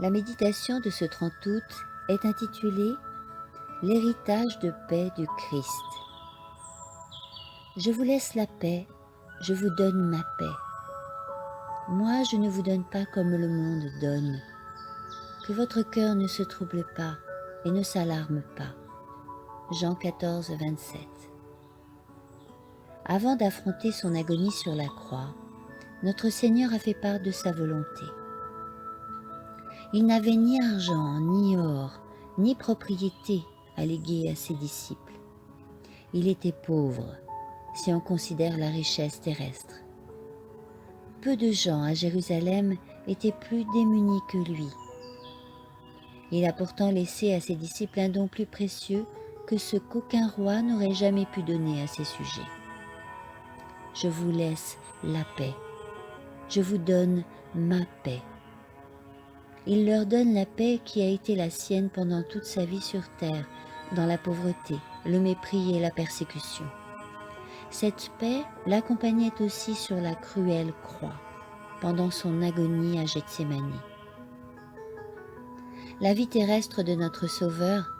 La méditation de ce 30 août est intitulée « L'héritage de paix du Christ ». Je vous laisse la paix, je vous donne ma paix. Moi, je ne vous donne pas comme le monde donne. Que votre cœur ne se trouble pas et ne s'alarme pas. Jean 14, 27. Avant d'affronter son agonie sur la croix, notre Seigneur a fait part de sa volonté. Il n'avait ni argent, ni or, ni propriété à léguer à ses disciples. Il était pauvre, si on considère la richesse terrestre. Peu de gens à Jérusalem étaient plus démunis que lui. Il a pourtant laissé à ses disciples un don plus précieux que ce qu'aucun roi n'aurait jamais pu donner à ses sujets. Je vous laisse la paix. Je vous donne ma paix. Il leur donne la paix qui a été la sienne pendant toute sa vie sur terre, dans la pauvreté, le mépris et la persécution. Cette paix l'accompagnait aussi sur la cruelle croix, pendant son agonie à Gethsémani. La vie terrestre de notre Sauveur,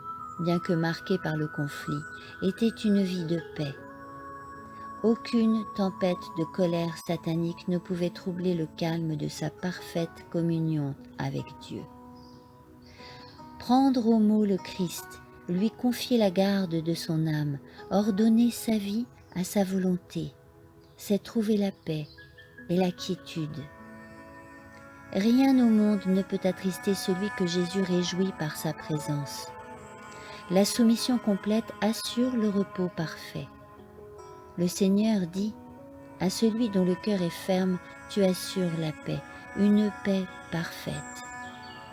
bien que marquée par le conflit, était une vie de paix. Aucune tempête de colère satanique ne pouvait troubler le calme de sa parfaite communion avec Dieu. Prendre au mot le Christ, lui confier la garde de son âme, ordonner sa vie à sa volonté, c'est trouver la paix et la quiétude. Rien au monde ne peut attrister celui que Jésus réjouit par sa présence. La soumission complète assure le repos parfait. Le Seigneur dit, à celui dont le cœur est ferme, tu assures la paix, une paix parfaite,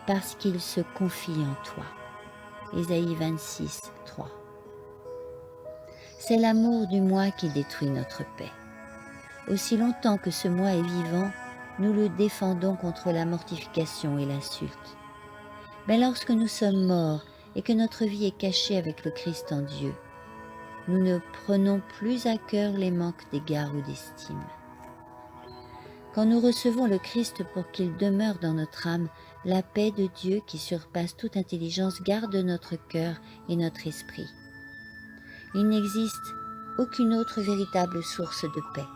parce qu'il se confie en toi. Ésaïe 26, 3. C'est l'amour du moi qui détruit notre paix. Aussi longtemps que ce moi est vivant, nous le défendons contre la mortification et l'insulte. Mais lorsque nous sommes morts et que notre vie est cachée avec le Christ en Dieu, nous ne prenons plus à cœur les manques d'égard ou d'estime. Quand nous recevons le Christ pour qu'il demeure dans notre âme, la paix de Dieu qui surpasse toute intelligence garde notre cœur et notre esprit. Il n'existe aucune autre véritable source de paix.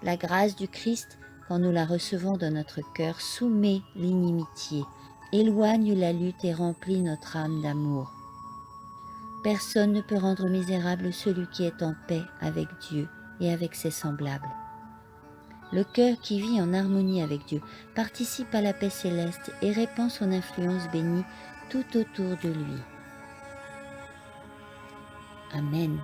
La grâce du Christ, quand nous la recevons dans notre cœur, soumet l'inimitié, éloigne la lutte et remplit notre âme d'amour. Personne ne peut rendre misérable celui qui est en paix avec Dieu et avec ses semblables. Le cœur qui vit en harmonie avec Dieu participe à la paix céleste et répand son influence bénie tout autour de lui. Amen.